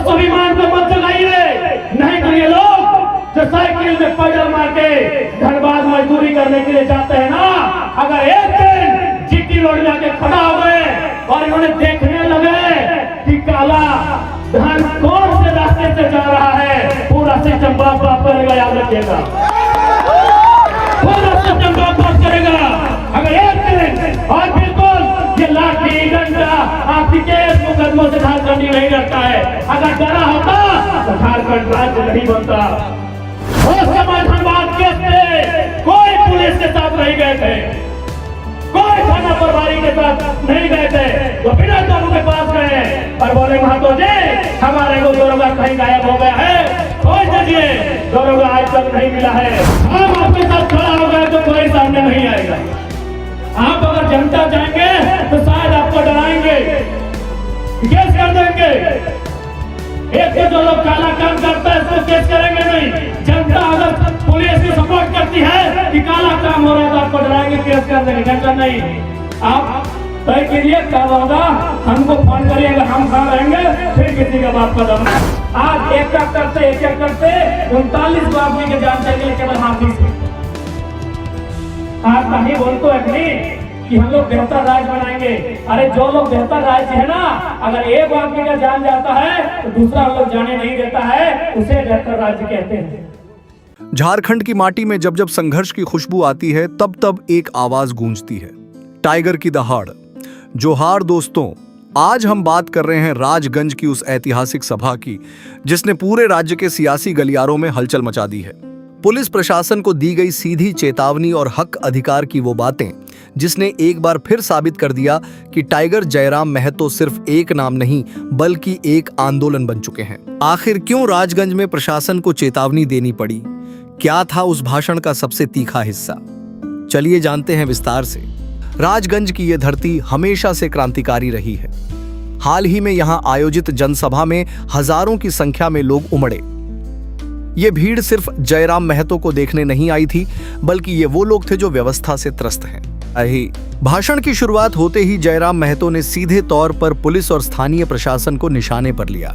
उस स्वाभिमान को मत जगाइए। नहीं तो ये लोग जो साइकिल में पैदल मार के धनबाद मजदूरी करने के लिए जाते हैं ना, अगर एक दिन जीटी रोड में आके खड़ा हो गए और इन्होंने देखने लगे कि काला धन कौन से रास्ते से जा रहा है, पूरा सिस्टम बाप करेगा, याद रखिएगा, पूरा सिस्टम बाप करेगा। अगर एक दिन और बिल्कुल ये लाठी डंडा आपकी केस मुकदमों से झारखंडी नहीं डरता है। अगर डरा होता तो झारखंड राज्य नहीं बनता। उस समय धनबाद केस में कोई पुलिस के साथ नहीं गए थे, कोई थाना प्रभारी के साथ नहीं गए थे, वो बिना कानून के पास गए और बोले महतो जी हमारे को दरोगा कहीं गायब हो गया है, खोज दीजिए, दरोगा आज तक नहीं मिला है। हम आपके साथ खड़ा हो गए तो कोई सामने नहीं आएगा। आप अगर जनता जाएंगे तो शायद आपको डराएंगे, केस कर देंगे। एक तो जो लोग काला काम करता है उसको केस करेंगे नहीं। जनता अगर पुलिस की सपोर्ट करती है कि काला काम हो रहा है तो आपको डराएंगे, केस कर देंगे। जनता नहीं, आप तय कीजिए क्या होगा, हमको फोन करिएगा, हम कहाँ रहेंगे, फिर किसी का बाप का दम। आज एक करते 39 आदमी के जान चाहिए केवल हाथी से। आप कहीं बोलते हैं नहीं कि हम लोग बेहतर राज्य बनाएंगे। अरे जो लोग बेहतर राज्य है ना, अगर एक आदमी का जान जाता है तो दूसरा हम लोग जाने नहीं देता है, उसे बेहतर राज्य कहते हैं। झारखंड की माटी में जब जब संघर्ष की खुशबू आती है तब तब एक आवाज गूंजती है, टाइगर की दहाड़। जोहार दोस्तों, आज हम बात कर रहे हैं राजगंज की उस ऐतिहासिक सभा की जिसने पूरे राज्य के सियासी गलियारों में हलचल मचा दी है। पुलिस प्रशासन को दी गई सीधी चेतावनी और हक अधिकार की वो बातें जिसने एक बार फिर साबित कर दिया कि टाइगर जयराम महतो सिर्फ एक नाम नहीं बल्कि एक आंदोलन बन चुके हैं। आखिर क्यों राजगंज में प्रशासन को चेतावनी देनी पड़ी? क्या था उस भाषण का सबसे तीखा हिस्सा? चलिए जानते हैं विस्तार से। राजगंज की यह धरती हमेशा से क्रांतिकारी रही है। हाल ही में यहां आयोजित जनसभा में हजारों की संख्या में लोग उमड़े। ये भीड़ सिर्फ जयराम महतो को देखने नहीं आई थी, बल्कि ये वो लोग थे जो व्यवस्था से त्रस्त हैं। भाषण की शुरुआत होते ही जयराम महतो ने सीधे तौर पर पुलिस और स्थानीय प्रशासन को निशाने पर लिया।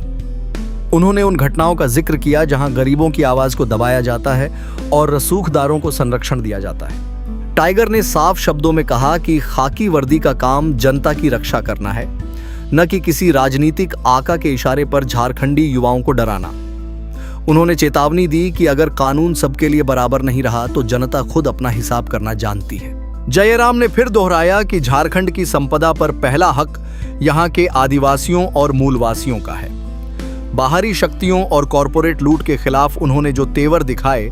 उन्होंने उन घटनाओं का जिक्र किया जहां गरीबों की आवाज को दबाया जाता है और रसूखदारों को संरक्षण दिया जाता है। टाइगर ने साफ शब्दों में कहा कि खाकी वर्दी का काम जनता की रक्षा करना है, न कि किसी राजनीतिक आका के इशारे पर झारखंडी युवाओं को डराना। उन्होंने चेतावनी दी कि अगर कानून सबके लिए बराबर नहीं रहा तो जनता खुद अपना हिसाब करना जानती है। जयराम ने फिर दोहराया कि झारखंड की संपदा पर पहला हक यहाँ के आदिवासियों और मूलवासियों का है। बाहरी शक्तियों और कॉरपोरेट लूट के खिलाफ उन्होंने जो तेवर दिखाए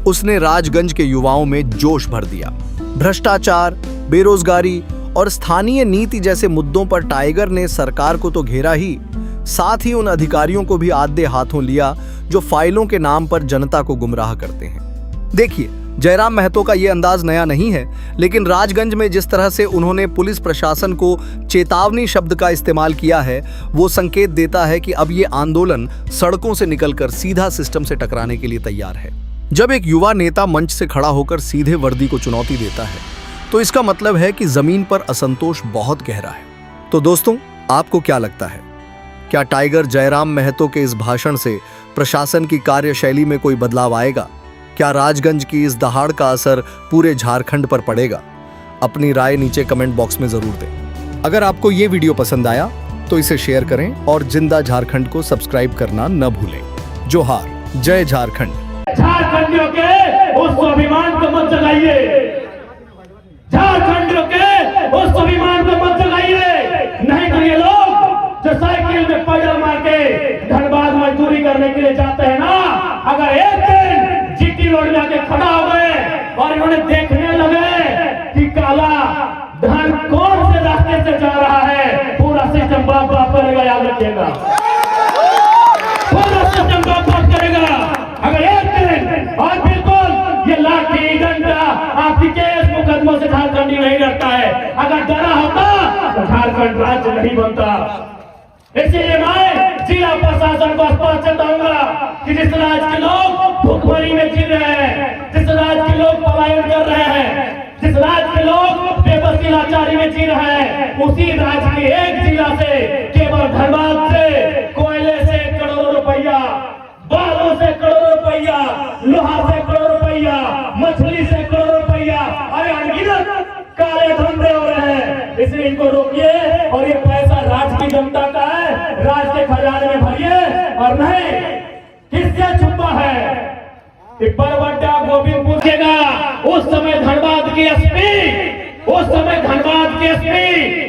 उसने राजगंज के युवाओं में जोश भर दिया। भ्रष्टाचार, बेरोजगारी और स्थानीय नीति जैसे मुद्दों पर टाइगर ने सरकार को तो घेरा ही, साथ ही उन अधिकारियों को भी आधे हाथों लिया जो फाइलों के नाम पर जनता को गुमराह करते हैं। देखिए, जयराम महतो का यह अंदाज नया नहीं है, लेकिन राजगंज में जिस तरह से उन्होंने पुलिस प्रशासन को चेतावनी शब्द का इस्तेमाल किया है, वो संकेत देता है कि अब ये आंदोलन सड़कों से निकलकर सीधा सिस्टम से टकराने के लिए तैयार है। जब एक युवा नेता मंच से खड़ा होकर सीधे वर्दी को चुनौती देता है, तो इसका मतलब है कि जमीन पर असंतोष बहुत गहरा है। तो दोस्तों, आपको क्या लगता है? क्या टाइगर जयराम महतो के इस भाषण से प्रशासन की कार्यशैली में कोई बदलाव आएगा? क्या राजगंज की इस दहाड़ का असर पूरे झारखंड पर पड़ेगा? अपनी राय नीचे कमेंट बॉक्स में जरूर दें। अगर आपको ये वीडियो पसंद आया तो इसे शेयर करें और जिंदा झारखंड को सब्सक्राइब करना न भूलें। जोहार, जय झारखंड। झारखंडियों के उस स्वाभिमान को मत जगाइए, झारखंडियों के उस स्वाभिमान को मत जगाइए। नहीं तो ये लोग जो साइकिल में पैदल मार के धनबाद मजदूरी करने के लिए जाते हैं ना, अगर एक दिन जीटी रोड में आके खड़ा हो गए और इन्होंने देखने लगे कि काला धन कौन से रास्ते से जा रहा है, पूरा सिस्टम बाप करेगा, याद रखिएगा, पूरा सिस्टम बाप करेगा। अगर एक दिन और बिल्कुल ये लाठी डंडा आपकी केस मुकदमों से झारखंडी नहीं डरता है। अगर डरा होता तो झारखंड राज्य नहीं बनता। इसीलिए मैं जिला प्रशासन को स्पष्ट चेताऊंगा कि जिस राज्य के लोग भुखमरी में जी रहे हैं, जिस राज्य के लोग पलायन कर रहे हैं, जिस राज्य के लोग बेबसी लाचारी में जी रहे हैं, उसी राज्य के एक जिला से केवल धनबाद से कोयले से करोड़ों है? किससे छुपा है? कि बरवड्डा गोविंदपुर केगा उस समय धनबाद के एसपी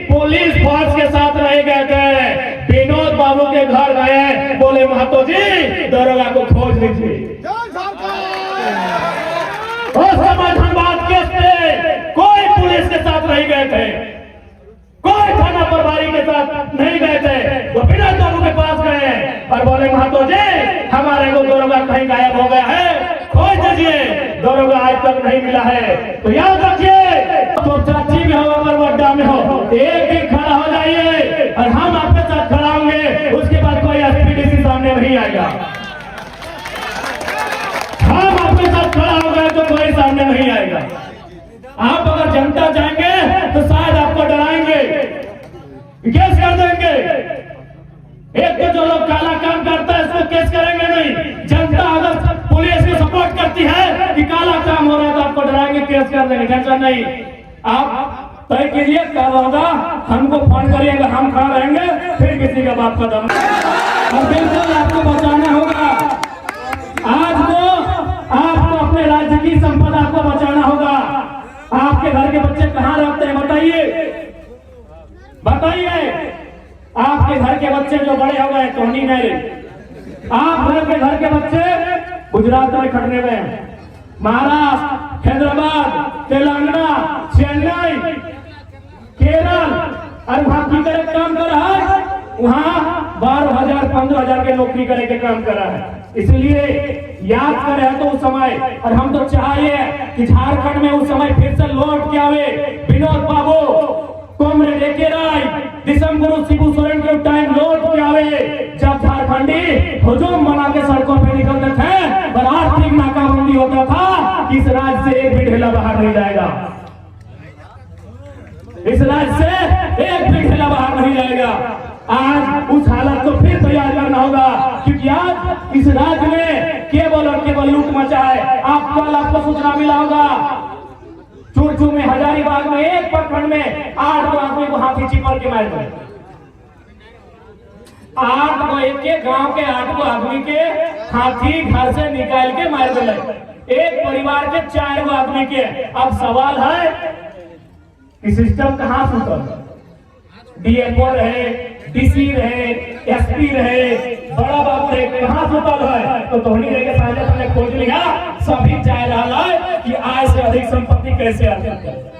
पुलिस फोर्स के साथ रह गए थे। विनोद बाबू के घर गए, बोले महतो जी दरोगा को खोज लीजिए। उस समय धनबाद के एसपी कोई पुलिस के साथ नहीं गए थे, कोई थाना प्रभारी के साथ नहीं गए थे। वो विनोद बाबू के पास गए और बोले महतो जी हमारे को दरोगा कहीं गायब हो गया है, खोज दीजिए। दरोगा आज तक नहीं मिला है। तो याद रखिए, तो चाची में हो अगर वड्डा में हो, एक एक खड़ा हो जाइए और हम आपके साथ खड़ा होंगे। उसके बाद कोई एसपीडीसी सामने नहीं आएगा। हम आपके साथ खड़ा हो गए तो कोई सामने नहीं आएगा। आप अगर जनता जाएंगे तो शायद आपको डराएंगे, केस कर देंगे। एक तो जो लोग काला काम करता है इसको केस करेंगे नहीं। जनता अगर पुलिस को सपोर्ट करती है कि काला काम हो रहा है तो आपको डराएंगे, केस कर देंगे। टेंशन नहीं, आप तय कीजिए क्या होगा, हमको फोन करिएगा, हम खड़ा रहेंगे, फिर किसी का बाप का दम। और बिल्कुल आपको बचाना होगा। आज तो आपको अपने राज्य की संपदा को बचाना होगा। आपके घर के बच्चे कहाँ रहते हैं बताइए। आपके घर के बच्चे जो बड़े हो गए टोनी नहीं, आप घर के बच्चे गुजरात में खटने में, महाराष्ट्र, हैदराबाद, तेलंगाना, चेन्नई, केरल और वहां की तरह काम कर रहा है। वहां 12,000 15,000 के नौकरी करे के काम कर रहा है। इसलिए याद करे तो उस समय, और हम तो चाहिए कि झारखंड में उस समय फिर से लौट के आवे विनोद बाबू, कॉमरेड एके राय, दिसंबर शिबू सोरेन के टाइम लौट के आवे जब झारखंडी हुजूम बना के सड़कों पे निकलते थे और आर्थिक नाकाबंदी होता था। इस राज्य से एक भी ढेला बाहर नहीं जाएगा, इस राज्य से एक भी ढेला बाहर नहीं जाएगा। आज उस हालत को फिर तैयार करना होगा, क्योंकि आज इस राज्य में केवल और केवल लूट मचा है। आपको सूचना मिला होगा, चूरचू में, हजारीबाग में एक प्रखंड में 8 आदमी को हाथी चिपक के मार दिए। 8 को एक के गांव के 8 आदमी के हाथी घर से निकाल के मार दिए। एक परिवार के 4 आदमी के। अब सवाल है कि सिस्टम कहां सुतल? डीएफओ रहे, डीसी रहे, एसपी रहे, बड़ा बाबू रहे, कहां सुतल है? तो धोनी रहे के साझा खोज लिया, सभी चाह रहा है कि आय से अधिक संपत्ति कैसे अर्जित करें।